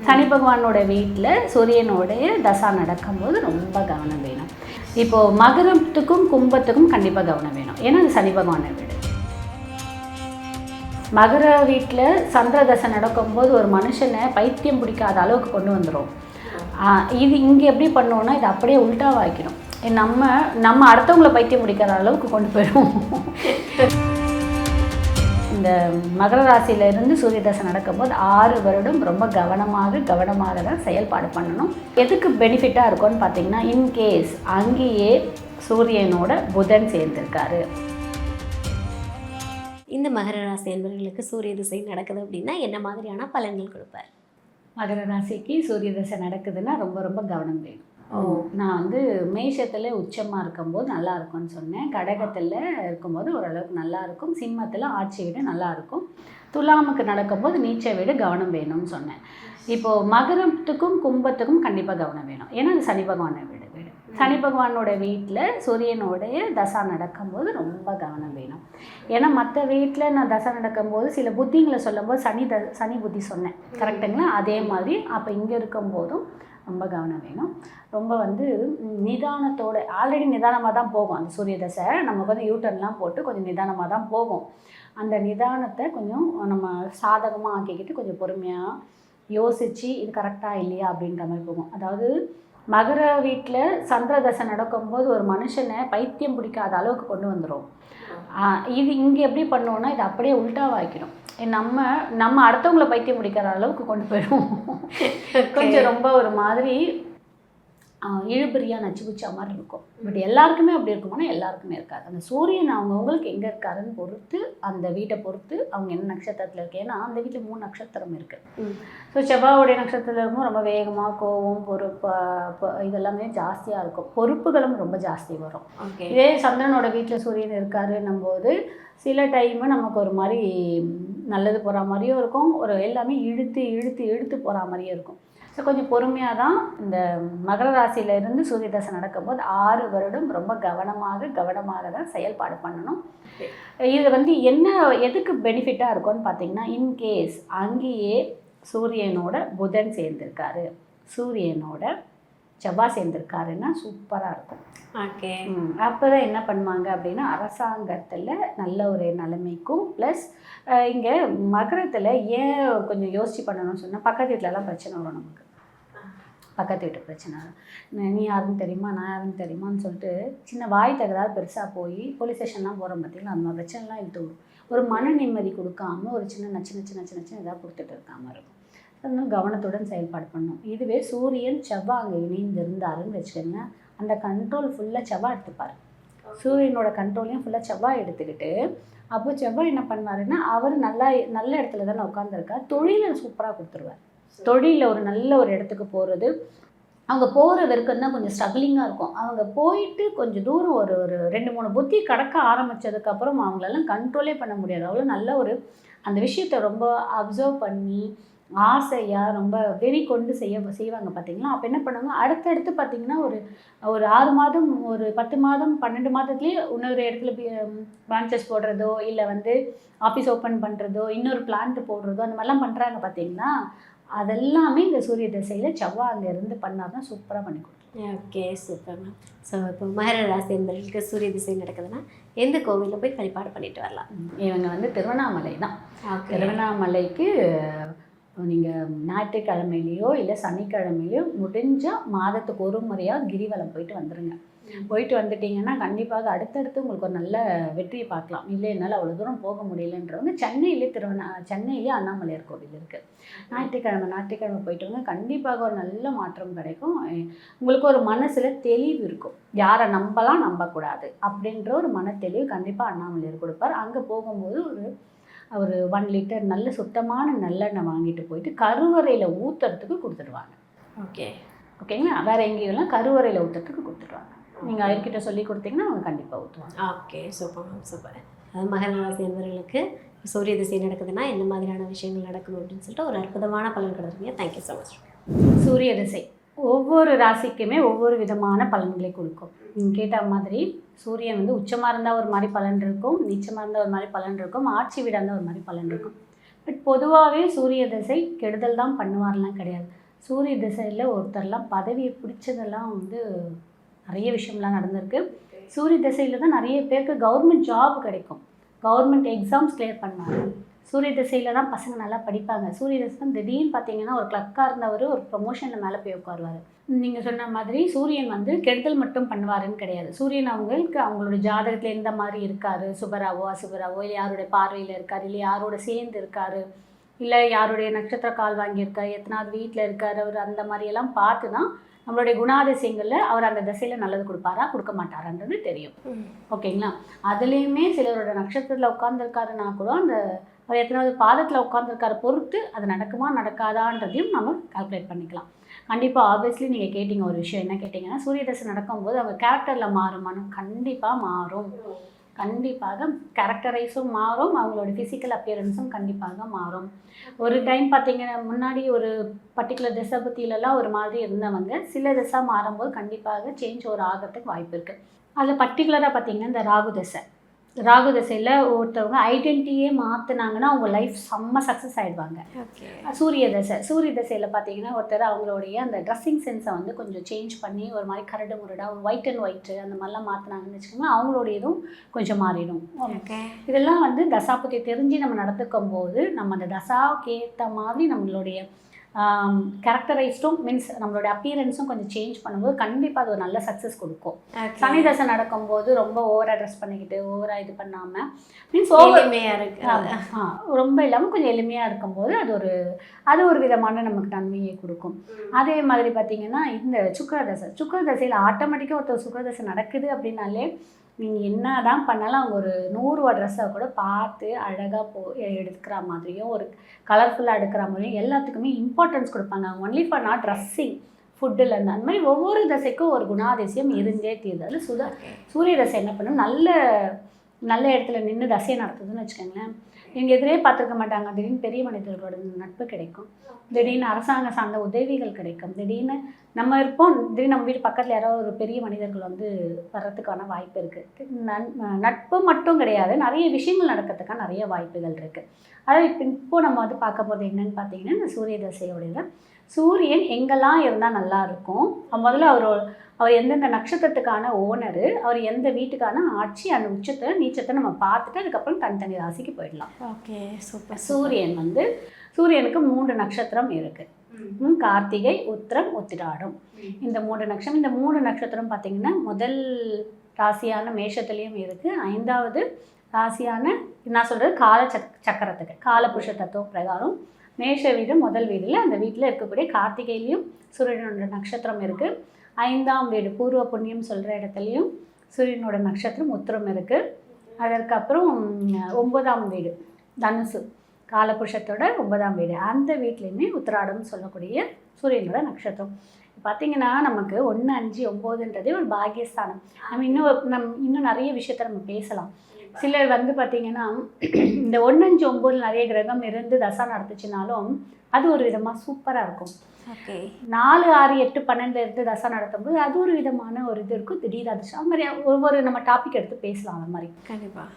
சனி பகவானோட வீட்டில் சூரியனோடைய தசா நடக்கும்போது ரொம்ப கவனம் வேணும். இப்போது மகரத்துக்கும் கும்பத்துக்கும் கண்டிப்பாக கவனம் வேணும். ஏன்னா அது சனி பகவானை வீடு. மகர வீட்டில் சந்திர தசை நடக்கும்போது ஒரு மனுஷனை பைத்தியம் பிடிக்காத அளவுக்கு கொண்டு வந்துடும். இது இங்கே எப்படி பண்ணுவோன்னா இது அப்படியே உல்ட்டாவாக்கிடும். நம்ம அடுத்தவங்களை பைத்தியம் பிடிக்காத அளவுக்கு கொண்டு போயிடும். இந்த மகர ராசியிலிருந்து சூரிய தசை நடக்கும்போது 6 வருடம் ரொம்ப கவனமாக தான் செயல்பாடு பண்ணணும். எதுக்கு பெனிஃபிட்டாக இருக்கும்னு பார்த்தீங்கன்னா, இன்கேஸ் அங்கேயே சூரியனோட புதன் சேர்ந்திருக்காரு. இந்த மகர ராசி என்பவர்களுக்கு சூரிய திசை நடக்குது அப்படின்னா என்ன மாதிரியான பலன்கள் கொடுப்பார்? மகர ராசிக்கு சூரிய தசை நடக்குதுன்னா ரொம்ப கவனம் வேணும். நான் மேஷத்தில் உச்சமாக இருக்கும்போது நல்லா இருக்கும்னு சொன்னேன். கடகத்தில் இருக்கும்போது ஓரளவுக்கு நல்லா இருக்கும். சிம்மத்தில் ஆட்சி வீடு நல்லா இருக்கும். துலாமுக்கு நடக்கும்போது நீச்ச வீடு கவனம் வேணும்னு சொன்னேன். இப்போது மகரத்துக்கும் கும்பத்துக்கும் கண்டிப்பாக கவனம் வேணும். ஏன்னா அது சனி பகவானை வீடு. சனி பகவானோட வீட்டில் சூரியனோடைய தசா நடக்கும்போது ரொம்ப கவனம் வேணும். ஏன்னா மற்ற வீட்டில் நான் தசை நடக்கும்போது சில புத்திங்களை சொல்லும்போது சனி புத்தி சொன்னேன், கரெக்டுங்களா? அதே மாதிரி அப்போ இங்கே இருக்கும்போதும் ரொம்ப கவனம் வேணும். ரொம்ப நிதானத்தோடு, ஆல்ரெடி நிதானமாக தான் போகும் அந்த சூரிய தசை. நமக்கு யூட்டர்ன்லாம் போட்டு கொஞ்சம் நிதானமாக தான் போகும். அந்த நிதானத்தை கொஞ்சம் நம்ம சாதகமாக ஆக்கிக்கிட்டு கொஞ்சம் பொறுமையாக யோசித்து இது கரெக்டாக இல்லையா அப்படின்ற மாதிரி போகும். அதாவது மகர வீட்டில் சந்திர தசை நடக்கும்போது ஒரு மனுஷனை பைத்தியம் பிடிக்காத அளவுக்கு கொண்டு வந்துடும். இது இங்கே எப்படி பண்ணுவோன்னா இது அப்படியே உல்ட்டாவாக்கிடும். நம்ம அடுத்தவங்களை பைத்தியம் பிடிக்கிற அளவுக்கு கொண்டு போயிடும். கொஞ்சம் ரொம்ப ஒரு மாதிரி இழுபறியாக நச்சு பிடிச்ச மாதிரி இருக்கும். பட் எல்லாருக்குமே அப்படி இருக்குமானா எல்லாருக்குமே இருக்காது. அந்த சூரியன் அவங்கவுங்களுக்கு எங்கே இருக்காருன்னு பொறுத்து, அந்த வீட்டை பொறுத்து அவங்க என்ன நட்சத்திரத்தில் இருக்கு. ஏன்னா அந்த வீட்டில் 3 நட்சத்திரம் இருக்குது. ஸோ செவ்வாயுடைய நட்சத்திரத்தில் இருக்கும் ரொம்ப வேகமாக கோவம், பொறுப்பு இதெல்லாமே ஜாஸ்தியாக இருக்கும். பொறுப்புகளும் ரொம்ப ஜாஸ்தி வரும். இதே சந்திரனோட வீட்டில் சூரியன் இருக்காருன்னும் போது சில டைமு நமக்கு ஒரு மாதிரி நல்லது போகிற மாதிரியும் இருக்கும், ஒரு எல்லாமே இழுத்து போகிற மாதிரியும் இருக்கும். ஸோ கொஞ்சம் பொறுமையாக தான் இந்த மகர ராசியிலிருந்து சூரிய தசை நடக்கும்போது 6 வருடம் ரொம்ப கவனமாக தான் செயல்பாடு பண்ணணும். இது என்ன எதுக்கு பெனிஃபிட்டாக இருக்கும்னு பார்த்தீங்கன்னா, இன்கேஸ் அங்கேயே சூரியனோட புதன் சேர்ந்திருக்காரு, சூரியனோட செவ்வாய் சேர்ந்திருக்காருன்னா சூப்பராக இருக்கும். ஓகே. அப்போ தான் என்ன பண்ணுவாங்க அப்படின்னா, அரசாங்கத்தில் நல்ல ஒரு நிலைமைக்கும் ப்ளஸ் இங்கே மகரத்தில் ஏன் கொஞ்சம் யோசிச்சு பண்ணணும்னு சொன்னால், பக்கத்து வீட்டிலலாம் பிரச்சனை வரும். நமக்கு பக்கத்து வீட்டு பிரச்சனை வரும். நீ யாருன்னு தெரியுமா, நான் யாருன்னு தெரியுமான்னு சொல்லிட்டு சின்ன வாய் தகராறு பெருசாக போய் போலீஸ் ஸ்டேஷன்லாம் போகிறோம் பார்த்தீங்கன்னா, அந்த மாதிரி பிரச்சனைலாம் இழுத்து விடும். ஒரு மன நிம்மதி கொடுக்காம ஒரு சின்ன நச்சு எதாவது கொடுத்துட்டு இருக்காமல் இருக்கும். அதனால கவனத்துடன் செயல்பாடு பண்ணணும். இதுவே சூரியன் செவ்வாய் அங்கே இணைந்து இருந்தாருன்னு வச்சுக்கோங்க, அந்த கண்ட்ரோல் ஃபுல்லாக செவ்வாய் எடுத்துப்பார். சூரியனோட கண்ட்ரோலையும் ஃபுல்லாக செவ்வாய் எடுத்துக்கிட்டு, அப்போ செவ்வாய் என்ன பண்ணுவாருன்னா, அவர் நல்ல இடத்துல தானே உட்காந்துருக்கார், தொழிலை சூப்பராக கொடுத்துருவார். தொழிலில் ஒரு நல்ல ஒரு இடத்துக்கு போகிறது, அவங்க போகிற வரைக்கும் தான் கொஞ்சம் ஸ்ட்ரகிளிங்காக இருக்கும். அவங்க போயிட்டு கொஞ்சம் தூரம் ஒரு 2-3 புத்தி கடக்க ஆரம்பித்ததுக்கப்புறம் அவங்களெல்லாம் கண்ட்ரோலே பண்ண முடியாது. அவ்வளோ நல்ல ஒரு அந்த விஷயத்தை ரொம்ப அப்சர்வ் பண்ணி ஆசையாக ரொம்ப வெறி கொண்டு செய்வாங்க பார்த்தீங்களா. அப்போ என்ன பண்ணுவாங்க, அடுத்தடுத்து பார்த்திங்கன்னா ஒரு 6 மாதம், ஒரு 10 மாதம், 12 மாதத்துலேயே இன்னொரு இடத்துல பிரான்ச்சஸ் போடுறதோ, இல்லை ஆஃபீஸ் ஓப்பன் பண்ணுறதோ, இன்னொரு பிளான்ட் போடுறதோ, அந்த மாதிரிலாம் பண்ணுறாங்க பார்த்தீங்களா. அதெல்லாமே இந்த சூரிய திசையில் செவ்வாய் அங்கேருந்து பண்ணால் தான் சூப்பராக பண்ணி கொடுத்துருவோம். Okay, super ma'am. ஸோ இப்போ மகர ராசி என்பவர்களுக்கு சூரிய திசை நடக்குதுன்னா எந்த கோவிலில் போய் வழிபாடு பண்ணிட்டு வரலாம்? இவங்க திருவண்ணாமலை தான். திருவண்ணாமலைக்கு நீங்கள் ஞாயிற்றுக்கிழமையிலையோ இல்லை சனிக்கிழமையிலையோ முடிஞ்சால் மாதத்துக்கு ஒரு முறையாக கிரிவலம் போயிட்டு வந்துடுங்க. போயிட்டு வந்துட்டிங்கன்னா கண்டிப்பாக அடுத்தடுத்து உங்களுக்கு ஒரு நல்ல வெற்றியை பார்க்கலாம். இல்லை என்னால் அவ்வளோ தூரம் போக முடியலன்றவங்க சென்னையிலே அண்ணாமலையார் கோவில் இருக்குது. ஞாயிற்றுக்கிழமை போயிட்டு வந்து கண்டிப்பாக ஒரு நல்ல மாற்றம் கிடைக்கும். உங்களுக்கு ஒரு மனசில் தெளிவு இருக்கும், யாரை நம்பலாம் நம்பக்கூடாது அப்படின்ற ஒரு மனத்தெளிவு கண்டிப்பாக அண்ணாமலையார் கொடுப்பார். அங்கே போகும்போது ஒரு 1 லிட்டர் நல்ல சுத்தமான நல்லெண்ணெய் வாங்கிட்டு போயிட்டு கருவறையில் ஊற்றுறதுக்கு கொடுத்துடுவாங்க. ஓகேங்களா? வேறு எங்கேயும் கருவறையில் ஊற்றுறதுக்கு கொடுத்துடுவாங்க. நீங்கள் அவர்கிட்ட சொல்லி கொடுத்தீங்கன்னா அவங்க கண்டிப்பாக ஊற்றுவாங்க. Okay, super. அது மகர ராசி என்பவர்களுக்கு சூரிய திசை நடக்குதுன்னா என்ன மாதிரியான விஷயங்கள் நடக்கணும் அப்படின்னு சொல்லிட்டு ஒரு அற்புதமான பலன் கொடுத்துருக்கீங்க. Thank you so much. சூரிய திசை ஒவ்வொரு ராசிக்குமே ஒவ்வொரு விதமான பலன்களை கொடுக்கும். நீங்கள் கேட்ட மாதிரி சூரியன் உச்சமாக இருந்தால் ஒரு மாதிரி பலன் இருக்கும், நீச்சமாக இருந்தால் ஒரு மாதிரி பலன் இருக்கும், ஆட்சி வீடாக இருந்தால் ஒரு மாதிரி பலன் இருக்கும். பட் பொதுவாகவே சூரிய திசை கெடுதல் தான் பண்ணுவார்லாம் கிடையாது. சூரிய திசையில் ஒருத்தர்லாம் பதவியை பிடிச்சதெல்லாம் வந்து நிறைய விஷயம்லாம் நடந்திருக்கு. சூரிய திசையில் தான் நிறைய பேருக்கு கவர்மெண்ட் ஜாப் கிடைக்கும், கவர்மெண்ட் எக்ஸாம்ஸ் கிளியர் பண்ணுவாங்க. சூரிய திசையில் தான் பசங்க நல்லா படிப்பாங்க. சூரிய திசை திடீர்னு பார்த்தீங்கன்னா ஒரு கிளர்க்காக இருந்தவர் ஒரு ப்ரொமோஷனில் மேலே போய் உட்காருவார். நீங்கள் சொன்ன மாதிரி சூரியன் வந்து கெடுதல் மட்டும் பண்ணுவாருன்னு கிடையாது. சூரியன் அவங்களோட ஜாதகத்தில் எந்த மாதிரி இருக்கார், சுபராவோ அசுபராவோ, இல்லை யாருடைய பார்வையில் இருக்கார், இல்லை யாரோட சேர்ந்து இருக்கார், இல்லை யாருடைய நட்சத்திர கால் வாங்கியிருக்கார், எத்தனாவது வீட்டில் இருக்கார் அவர், அந்த மாதிரியெல்லாம் பார்த்து தான் நம்மளுடைய குணாதிசயங்களில் அவர் அந்த திசையில் நல்லது கொடுப்பாரா கொடுக்க மாட்டாரான்றது தெரியும். ஓகேங்களா? அதுலேயுமே சிலரோட நட்சத்திரத்தில் உட்காந்துருக்காருன்னா கூட அந்த அவர் எத்தனாவது பாதத்தில் உட்காந்துருக்காரு பொறுத்து அது நடக்குமா நடக்காதான்றதையும் நம்ம கால்குலேட் பண்ணிக்கலாம். கண்டிப்பாக ஆப்வியஸ்லி நீங்கள் கேட்டிங்க ஒரு விஷயம், என்ன கேட்டிங்கன்னா சூரிய தசை நடக்கும்போது அவங்க கேரக்டரில் மாறுமானு. கண்டிப்பாக மாறும். கண்டிப்பாக கேரக்டரைஸும் மாறும், அவங்களோட ஃபிசிக்கல் அப்பியரன்ஸும் கண்டிப்பாக மாறும். ஒரு டைம் பார்த்தீங்கன்னா முன்னாடி ஒரு பர்டிகுலர் திசை பற்றிலலாம் ஒரு மாதிரி இருந்தவங்க சில திசை மாறும்போது கண்டிப்பாக சேஞ்ச் ஒரு ஆகிறதுக்கு வாய்ப்பு இருக்குது. அதில் பர்டிகுலராக பார்த்தீங்கன்னா இந்த ராகு திசையில் ஒருத்தவங்க ஐடென்டிட்டியே மாற்றினாங்கன்னா அவங்க லைஃப் செம்ம சக்ஸஸ் ஆகிடுவாங்க. சூரிய திசையில் பார்த்தீங்கன்னா ஒருத்தர் அவங்களுடைய அந்த ட்ரெஸ்ஸிங் சென்ஸை வந்து கொஞ்சம் சேஞ்ச் பண்ணி ஒரு மாதிரி கரடு முரடாக ஒரு ஒயிட் அண்ட் ஒயிட்டு அந்த மாதிரிலாம் மாற்றினாங்கன்னு வச்சுக்கோங்க, அவங்களுடைய இதுவும் கொஞ்சம் மாறிடும். இதெல்லாம் வந்து தசாபுத்தி தெரிஞ்சு நம்ம நடந்துக்கும் போது நம்ம அந்த தசாவுக்கு ஏற்ற மாதிரி நம்மளுடைய கேரக்டரைஸ்டும் மீன்ஸ் நம்மளோட அப்பியரன்ஸும் கொஞ்சம் சேஞ்ச் பண்ணும்போது கண்டிப்பாக அது ஒரு நல்ல சக்ஸஸ் கொடுக்கும். சனி தசை நடக்கும்போது ரொம்ப ஓவராக ட்ரெஸ் பண்ணிக்கிட்டு ஓவராக இது பண்ணாமல் மீன்ஸ் எளிமையாக இருக்கு ரொம்ப இல்லாமல் கொஞ்சம் எளிமையாக இருக்கும்போது அது ஒரு விதமான நமக்கு நன்மையை கொடுக்கும். அதே மாதிரி பார்த்திங்கன்னா இந்த சுக்கிரதசையில் ஆட்டோமேட்டிக்காக ஒருத்தர் சுக்கிரதசை நடக்குது அப்படின்னாலே நீங்கள் என்ன தான் பண்ணாலும் அவங்க ஒரு 100 ரூபா ட்ரெஸ்ஸை கூட பார்த்து அழகாக எடுக்கிற மாதிரியும் ஒரு கலர்ஃபுல்லாக எடுக்கிற மாதிரியும் எல்லாத்துக்குமே இம்பார்ட்டன்ஸ் கொடுப்பாங்க. ஒன்லி ஃபார் நாட் ட்ரெஸ்ஸிங், ஃபுட்டில் இருந்து அந்த மாதிரி ஒவ்வொரு தசைக்கும் ஒரு குணாதிசயம் இருந்தே தீருது. அதில் சூரிய தசை என்ன பண்ணும், நல்ல இடத்துல நின்று தசையை நடத்துதுன்னு வச்சுக்கோங்களேன். இவங்க எதிரே பார்த்துருக்க மாட்டாங்க, திடீர்னு பெரிய மனிதர்களோட நட்பு கிடைக்கும், திடீர்னு அரசாங்க சார்ந்த உதவிகள் கிடைக்கும், திடீர்னு நம்ம இருப்போம், திடீர்னு நம்ம வீட்டு பக்கத்தில் யாராவது ஒரு பெரிய மனிதர்கள் வந்து வர்றதுக்கான வாய்ப்பு இருக்குது. நட்பு மட்டும் கிடையாது, நிறைய விஷயங்கள் நடக்கிறதுக்கான நிறைய வாய்ப்புகள் இருக்குது. அதாவது இப்போது நம்ம வந்து பார்க்க போகிறது என்னென்னு பார்த்தீங்கன்னா இந்த சூரிய தசையோடைய சூரியன் எங்கெல்லாம் இருந்தால் நல்லா இருக்கும், முதல்ல அவர் எந்தெந்த நட்சத்திரத்துக்கான ஓனரு, அவர் எந்த வீட்டுக்கான ஆட்சி, அந்த உச்சத்தை நீச்சத்தை நம்ம பார்த்துட்டு அதுக்கப்புறம் தனித்தனி ராசிக்கு போயிடலாம். Okay, super. சூரியனுக்கு 3 நட்சத்திரம் இருக்குது. கார்த்திகை, உத்திரம், உத்திராடம். இந்த 3 நட்சத்திரம் பார்த்திங்கன்னா முதல் ராசியான மேஷத்துலேயும் இருக்குது. 5வது ராசியான நான் சொல்கிறது சக்கரத்துக்கு காலபுருஷ தத்துவம் பிரகாரம் மேஷ வீடு முதல் வீடில் அந்த வீட்டில் இருக்கக்கூடிய கார்த்திகையிலையும் சூரியனோட நட்சத்திரம் இருக்குது. 5ஆம் வீடு பூர்வ புண்ணியம் சொல்கிற இடத்துலையும் சூரியனோட நட்சத்திரம் உத்திரம் இருக்குது. அதற்கப்புறம் 9ஆம் வீடு தனுசு காலபுருஷத்தோட 9ஆம் வீடு, அந்த வீட்லேயுமே உத்திராடம்னு சொல்லக்கூடிய சூரியனோட நட்சத்திரம். பார்த்திங்கன்னா நமக்கு 1, 5, 9ன்றதே ஒரு பாக்கியஸ்தானம். இன்னும் நிறைய விஷயத்த நம்ம பேசலாம். சிலர் வந்து பார்த்திங்கன்னா இந்த 1, 5, 9 நிறைய கிரகம் இருந்து தசா நடத்துச்சுனாலும் அது ஒரு விதமாக சூப்பராக இருக்கும். 4, 6, 8, 12 இருந்து தசா நடத்தும்போது அது ஒரு விதமான ஒரு இது இருக்கும், திடீர் அதிர்ஷ்டம். அது மாதிரி ஒவ்வொரு நம்ம டாபிக் எடுத்து பேசலாம். அந்த மாதிரி கண்டிப்பாக.